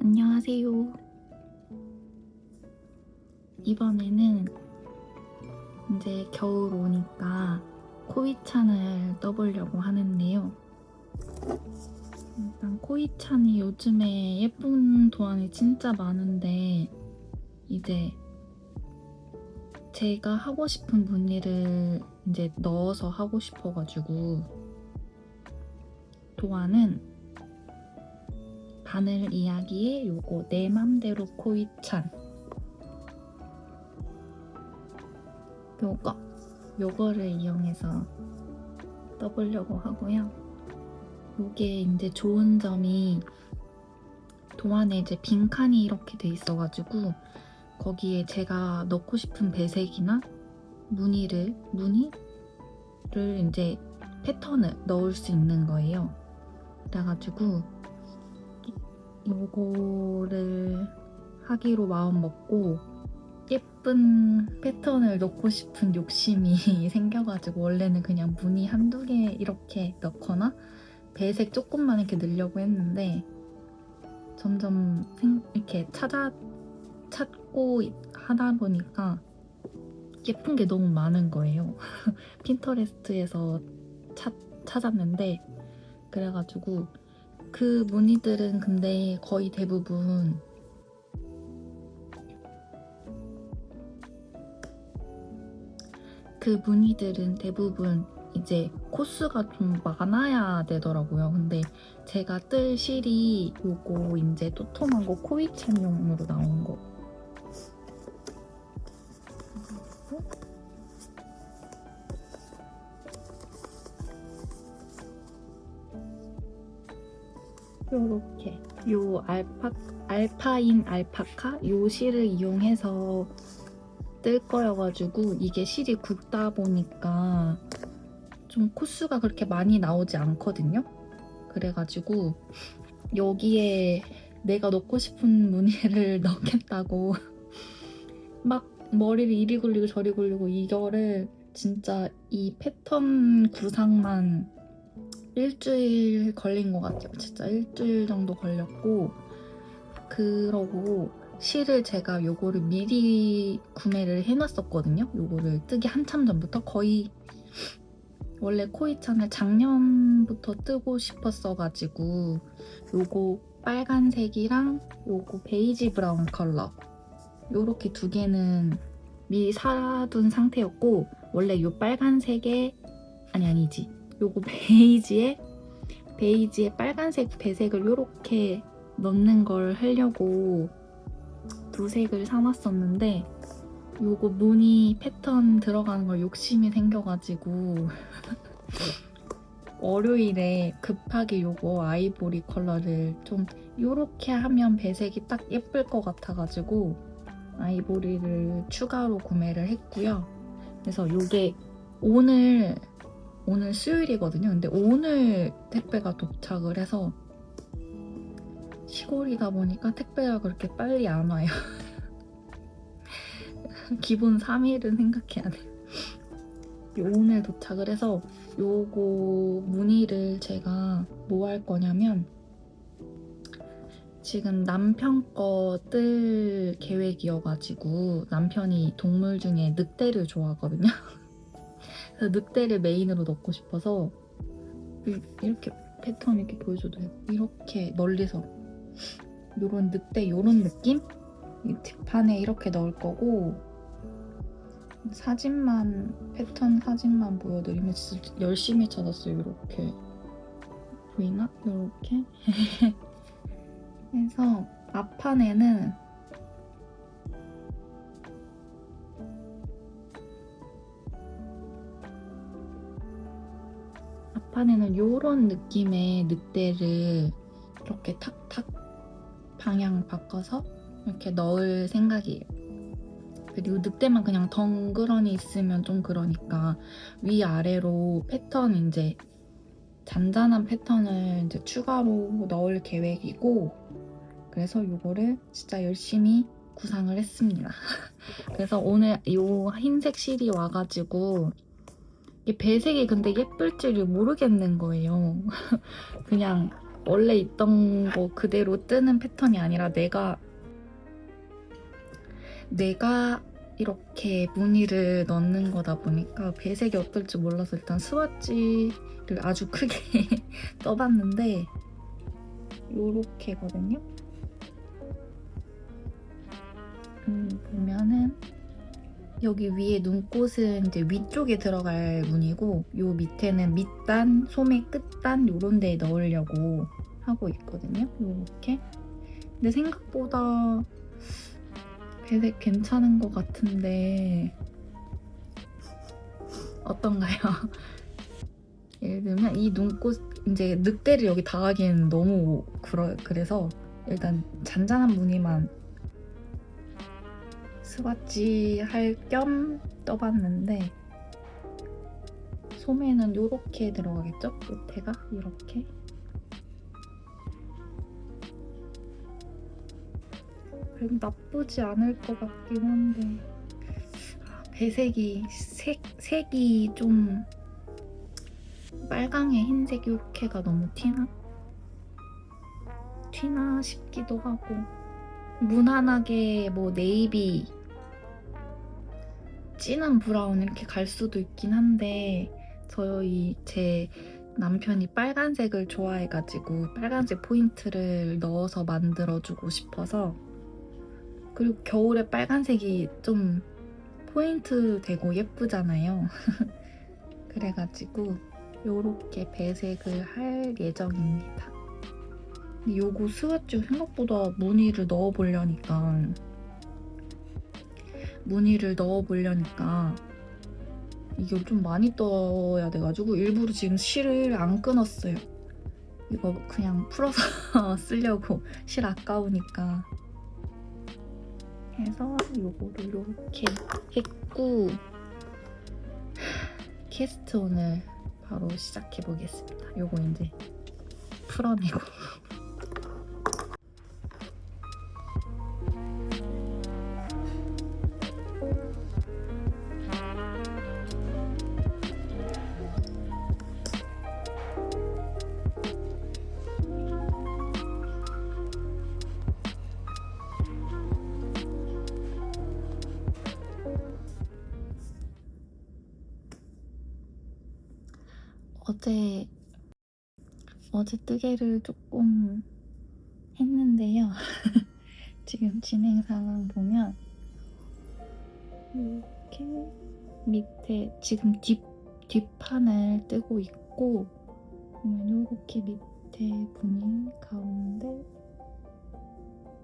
안녕하세요. 이번에는 이제 겨울 오니까 코이찬을 떠보려고 하는데요. 일단 코이찬이 요즘에 예쁜 도안이 진짜 많은데 이제 제가 하고 싶은 무늬를 이제 넣어서 하고 싶어가지고 도안은 바늘 이야기의 요거 내 맘대로 코이찬 요거를 이용해서 떠보려고 하고요. 요게 이제 좋은 점이 도안에 이제 빈칸이 이렇게 돼 있어가지고 거기에 제가 넣고 싶은 배색이나 무늬를 이제 패턴을 넣을 수 있는 거예요. 그래가지고 요거를 하기로 마음 먹고 예쁜 패턴을 넣고 싶은 욕심이 생겨가지고 원래는 그냥 무늬 한두 개 이렇게 넣거나 배색 조금만 이렇게 넣으려고 했는데 점점 이렇게 찾고 하다 보니까 예쁜 게 너무 많은 거예요. 핀터레스트에서 찾았는데 그래가지고 그 무늬들은 근데 거의 대부분 이제 코스가 좀 많아야 되더라고요. 근데 제가 뜰 실이 요거 이제 토톰한 거 코이찬용으로 나온 거. 요렇게 요 알파인 알파카 요 실을 이용해서 뜰 거여가지고 이게 실이 굵다 보니까 좀 코스가 그렇게 많이 나오지 않거든요. 그래가지고 여기에 내가 넣고 싶은 무늬를 넣겠다고 막 머리를 이리 굴리고 저리 굴리고 이거를 진짜 이 패턴 구상만 일주일 걸린 것 같아요. 진짜 일주일 정도 걸렸고 그러고 실을 제가 요거를 미리 구매를 해놨었거든요. 요거를 뜨기 한참 전부터 거의 원래 코이찬을 작년부터 뜨고 싶었어가지고 요거 빨간색이랑 요거 베이지 브라운 컬러 요렇게 두 개는 미리 사둔 상태였고 원래 요 빨간색에 아니지 요거 베이지에 빨간색 배색을 요렇게 넣는 걸 하려고 두 색을 사놨었는데 요거 무늬 패턴 들어가는 걸 욕심이 생겨가지고 월요일에 급하게 요거 아이보리 컬러를 좀 요렇게 하면 배색이 딱 예쁠 것 같아가지고 아이보리를 추가로 구매를 했고요. 그래서 요게 오늘 수요일이거든요. 근데 오늘 택배가 도착을 해서 시골이다 보니까 택배가 그렇게 빨리 안 와요. 기본 3일은 생각해야 돼요. 오늘 도착을 해서 요거 무늬를 제가 뭐 할 거냐면 지금 남편 거 뜰 계획이어가지고 남편이 동물 중에 늑대를 좋아하거든요. 그래서 늑대를 메인으로 넣고 싶어서 이렇게 패턴 이렇게 보여줘도 돼요. 이렇게 멀리서 요런 늑대 요런 느낌? 이 뒷판에 이렇게 넣을 거고 패턴 사진만 보여드리면 진짜 열심히 찾았어요. 이렇게 보이나? 이렇게 해서 앞판에는 요런 느낌의 늑대를 이렇게 탁탁 방향 바꿔서 이렇게 넣을 생각이에요. 그리고 늑대만 그냥 덩그러니 있으면 좀 그러니까 위아래로 패턴 이제 잔잔한 패턴을 이제 추가로 넣을 계획이고, 그래서 이거를 진짜 열심히 구상을 했습니다. 그래서 오늘 이 흰색 실이 와가지고 이게 배색이 근데 예쁠지를 모르겠는 거예요. 그냥 원래 있던 거 그대로 뜨는 패턴이 아니라 내가 이렇게 무늬를 넣는 거다 보니까 배색이 어떨지 몰라서 일단 스와치를 아주 크게 떠봤는데 요렇게거든요. 보면은 여기 위에 눈꽃은 이제 위쪽에 들어갈 무늬고 요 밑에는 밑단, 소매 끝단 요런 데에 넣으려고 하고 있거든요. 요렇게. 근데 생각보다 배색 괜찮은 것 같은데 어떤가요? 예를 들면 이 눈꽃 이제 늑대를 여기 다 하기에는 너무 그래서 일단 잔잔한 무늬만 스와치 할 겸 떠봤는데 소매는 요렇게 들어가겠죠? 밑에가 이렇게. 그래도 나쁘지 않을 것 같긴 한데 배색이 색이 좀 빨강에 흰색 이렇게가 너무 튀나 싶기도 하고, 무난하게 뭐 네이비, 진한 브라운 이렇게 갈 수도 있긴 한데 제 남편이 빨간색을 좋아해가지고 빨간색 포인트를 넣어서 만들어주고 싶어서, 그리고 겨울에 빨간색이 좀 포인트 되고 예쁘잖아요. 그래가지고 요렇게 배색을 할 예정입니다. 근데 요거 스와치 생각보다 무늬를 넣어보려니까 이게 좀 많이 떠야 돼가지고 일부러 지금 실을 안 끊었어요. 이거 그냥 풀어서 쓰려고, 실 아까우니까. 해서 요거를 요렇게 했고, 캐스트 오늘 바로 시작해 보겠습니다. 요거 이제 풀어내고. 어제 뜨개를 조금 했는데요. 지금 진행 상황 보면 이렇게 밑에 지금 뒷판을 뜨고 있고, 보면 이렇게 밑에 무늬, 가운데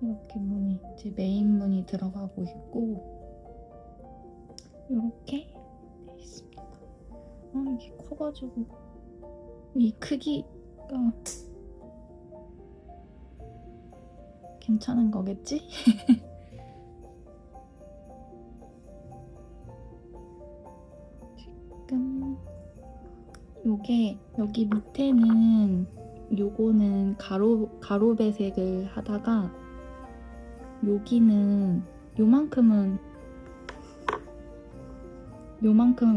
이렇게 무늬, 이제 메인 무늬 들어가고 있고, 이렇게 돼 있습니다. 이게 커가지고 이 크기가 괜찮은 거겠지? 지금 요게 여기 밑에는 요거는 가로 배색을 하다가 여기는 요만큼은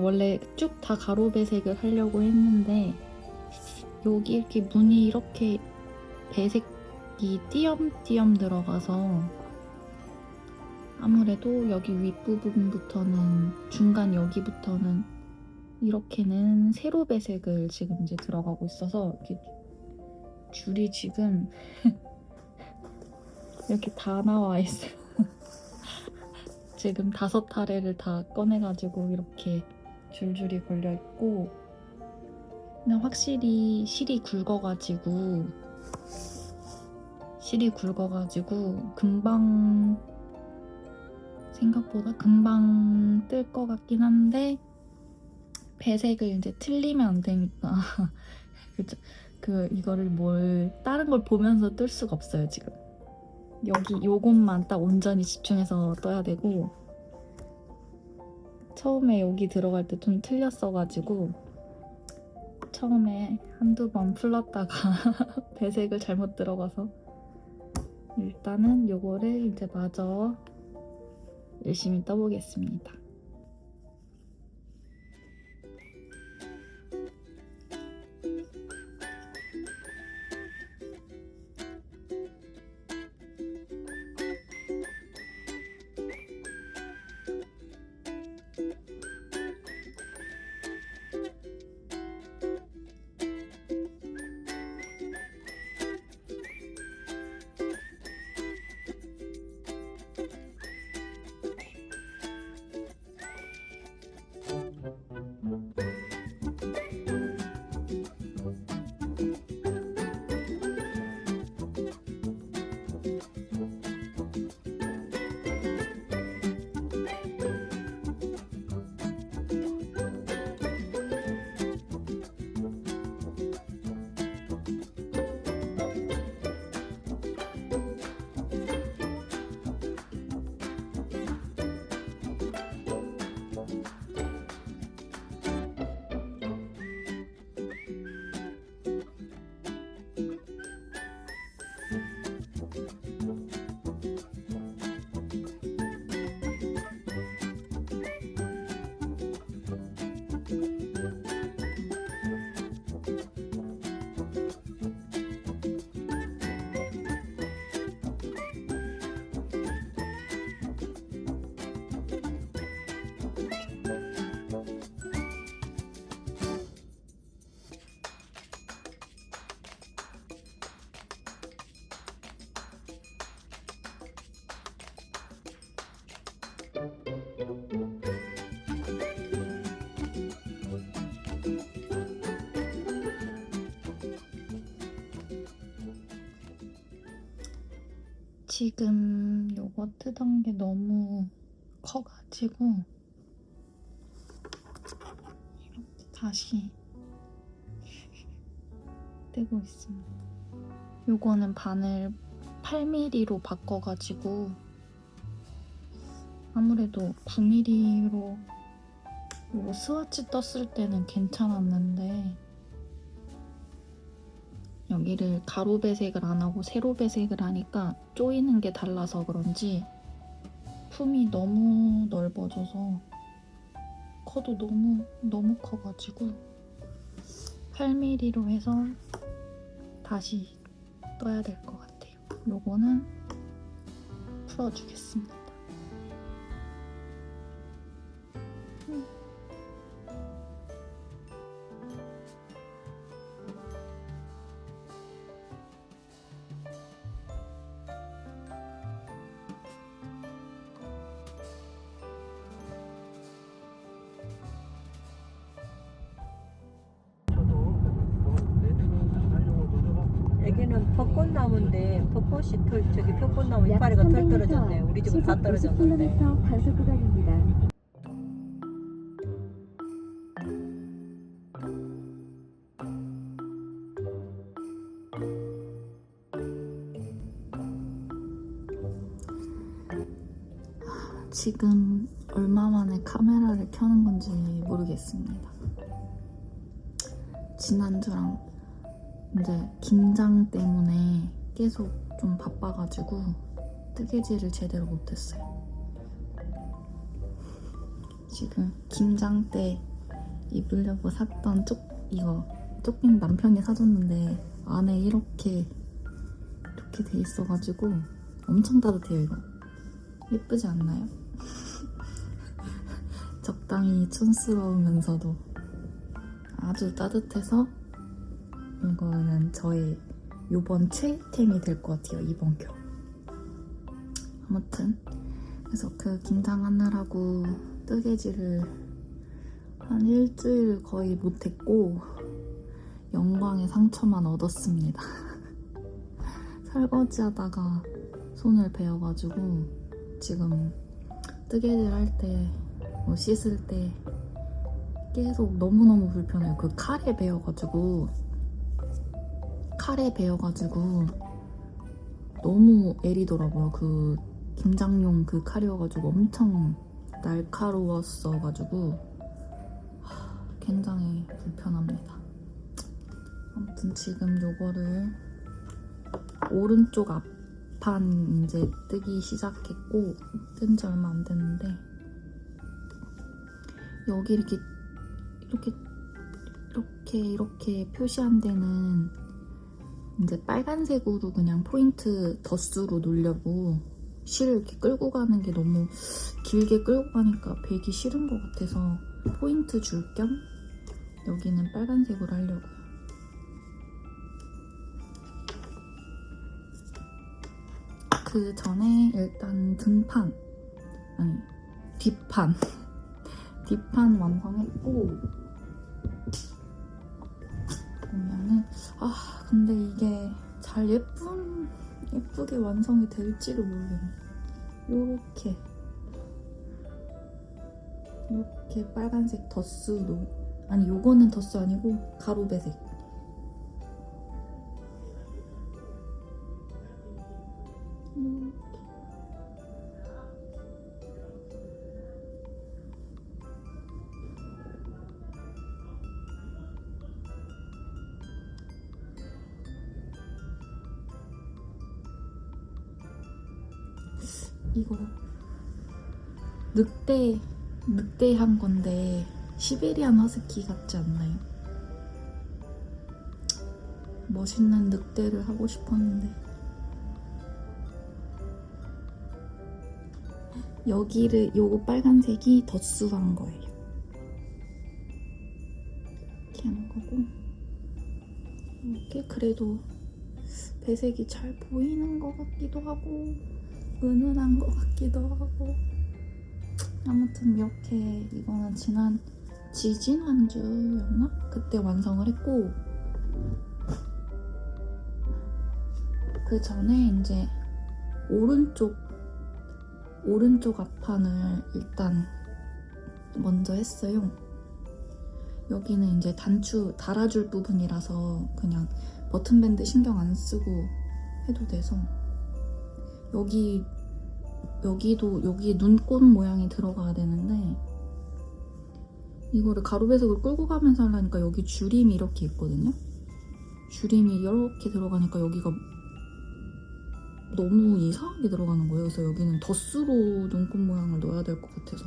원래 쭉 다 가로 배색을 하려고 했는데 여기 이렇게 무늬 이렇게 배색이 띄엄띄엄 들어가서 아무래도 여기 윗부분부터는, 중간 여기부터는 이렇게는 세로 배색을 지금 이제 들어가고 있어서 이렇게 줄이 지금 이렇게 다 나와 있어요. 지금 5타래를 다 꺼내가지고 이렇게 줄줄이 걸려있고, 그냥 확실히 실이 굵어가지고 생각보다 금방 뜰 것 같긴 한데, 배색을 이제 틀리면 안 되니까 그죠? 이거를 다른 걸 보면서 뜰 수가 없어요. 지금 여기 요것만 딱 온전히 집중해서 떠야 되고, 처음에 여기 들어갈 때 좀 틀렸어가지고 처음에 한두 번 풀렀다가 배색을 잘못 들어가서 일단은 요거를 이제 마저 열심히 떠보겠습니다. 지금 요거 뜨던 게 너무 커가지고 이렇게 다시 뜨고 있습니다. 요거는 바늘 8mm로 바꿔가지고 아무래도 9mm로 요거 스와치 떴을 때는 괜찮았는데 여기를 가로 배색을 안 하고 세로 배색을 하니까 조이는 게 달라서 그런지 품이 너무 넓어져서 커도 너무 커가지고 8mm로 해서 다시 떠야 될 것 같아요. 요거는 풀어주겠습니다. 여기는 벚꽃나무인데 벚꽃이 저기 벚꽃나무 이파리가 털 떨어졌네. 우리 집은 다 떨어졌는데. 단속 구간입니다. 지금 얼마 만에 카메라를 켜는 건지 모르겠습니다. 지난주랑 이제 김장 때문에 계속 좀 바빠가지고 뜨개질을 제대로 못했어요. 지금 김장 때 입으려고 샀던 이거 조끼는 남편이 사줬는데 안에 이렇게 돼 있어가지고 엄청 따뜻해요. 이거 예쁘지 않나요? 적당히 촌스러우면서도 아주 따뜻해서 이거는 저의 요번 최애템이 될 것 같아요. 이번 겨울. 아무튼 그래서 그 김장하느라고 뜨개질을 한 일주일 거의 못했고 영광의 상처만 얻었습니다. 설거지하다가 손을 베어가지고 지금 뜨개질 할 때 뭐 씻을 때 계속 너무너무 불편해요. 그 칼에 베어가지고 너무 애리더라고요. 그 김장용 그 칼이어가지고 엄청 날카로웠어가지고 굉장히 불편합니다. 아무튼 지금 요거를 오른쪽 앞판 이제 뜨기 시작했고 뜬 지 얼마 안 됐는데 여기 이렇게 표시한 데는 이제 빨간색으로 그냥 포인트 덧수로 놓으려고 실을 이렇게 끌고 가는 게 너무 길게 끌고 가니까 배기 싫은 것 같아서 포인트 줄 겸 여기는 빨간색으로 하려고요. 그 전에 일단 뒷판 완성했고 보면은 근데 이게 잘 예쁘게 완성이 될지를 모르겠네. 요렇게 빨간색 덧수로 요거는 덧수 아니고 가로배색. 이거 늑대한 건데 시베리안 허스키 같지 않나요? 멋있는 늑대를 하고 싶었는데 요거 빨간색이 덧수한 거예요. 이렇게 하는 거고 이렇게 그래도 배색이 잘 보이는 것 같기도 하고 은은한 것 같기도 하고 아무튼 이렇게 이거는 지지난주였나? 그때 완성을 했고 그 전에 이제 오른쪽 앞판을 일단 먼저 했어요. 여기는 이제 단추 달아줄 부분이라서 그냥 버튼밴드 신경 안 쓰고 해도 돼서 여기에 눈꽃 모양이 들어가야 되는데 이거를 가로배색으로 끌고 가면서 하려니까 여기 줄임이 이렇게 있거든요. 줄임이 이렇게 들어가니까 여기가 너무 이상하게 들어가는 거예요. 그래서 여기는 덧수로 눈꽃 모양을 넣어야 될 것 같아서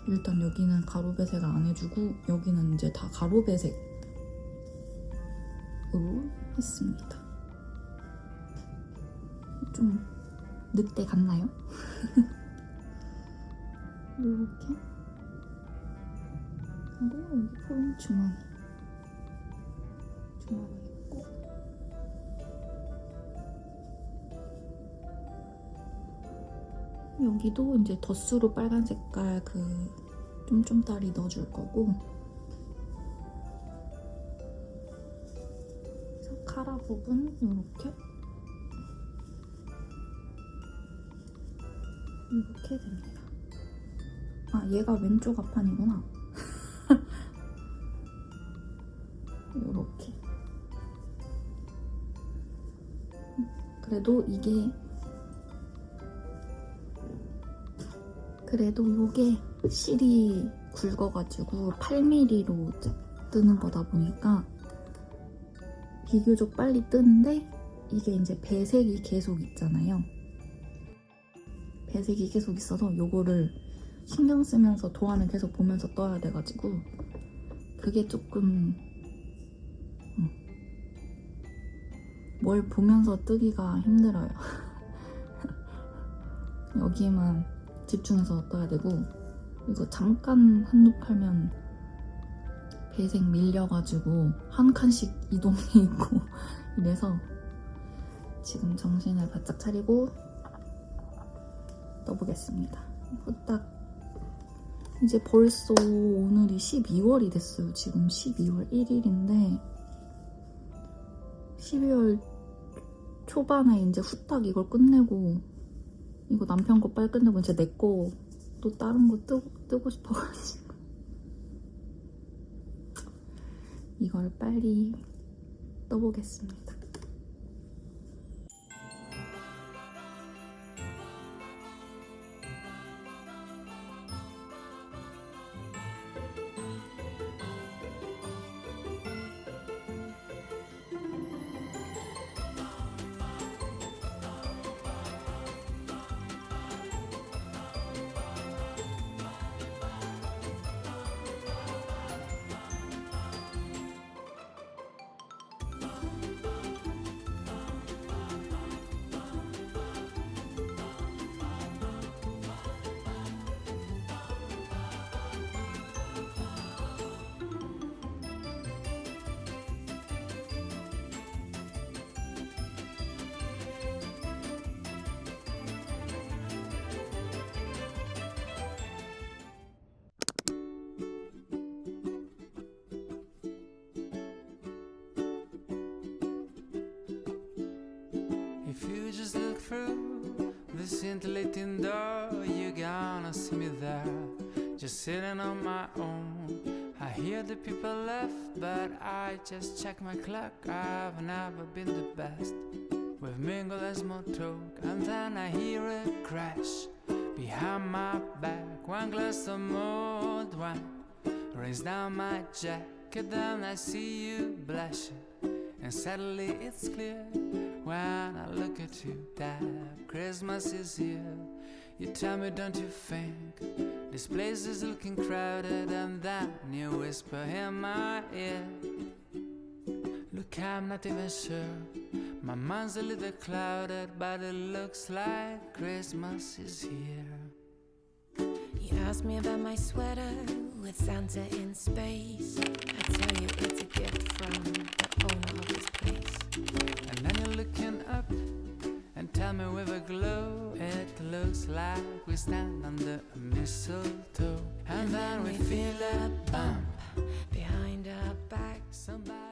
일단 여기는 가로배색을 안 해주고 여기는 이제 다 가로배색으로 했습니다. 좀 늑대 같나요? 이렇게 그리고 여기 포인트 주머니 있고 여기도 이제 덧수로 빨간 색깔 그 쫌쫌따리 넣어줄 거고 그래서 카라 부분 이렇게 됩니다. 얘가 왼쪽 앞판이구나. 이렇게. 그래도 이게 실이 굵어가지고 8mm로 뜨는 거다 보니까 비교적 빨리 뜨는데 이게 이제 배색이 계속 있잖아요. 배색이 계속 있어서 요거를 신경 쓰면서 도안을 계속 보면서 떠야 돼가지고 그게 조금 뭘 보면서 뜨기가 힘들어요. 여기에만 집중해서 떠야 되고 이거 잠깐 한눈 팔면 배색 밀려가지고 한 칸씩 이동해 있고 이래서 지금 정신을 바짝 차리고 떠보겠습니다. 후딱 이제 벌써 오늘이 12월이 됐어요. 지금 12월 1일인데 12월 초반에 이제 후딱 이걸 끝내고 이거 남편 거 빨리 끝내고 이제 내 거 또 다른 거 뜨고 싶어가지고 이걸 빨리 떠보겠습니다. scintillating door, you're gonna see me there, just sitting on my own. I hear the people laugh, but I just check my clock. I've never been the best. We've mingled as more talk, and then I hear a crash behind my back. One glass of mulled wine rains down my jacket, then I see you blushing, and suddenly it's clear when I look at you that Christmas is here. You tell me, don't you think this place is looking crowded? And then you whisper in my ear, look, I'm not even sure. My mind's a little clouded, but it looks like Christmas is here. You asked me about my sweater with Santa in space. I tell you it's a gift from the owner of this place. And then you're looking up and tell me with a glow, it looks like we stand under a mistletoe. And then we feel a bump behind our back. Somebody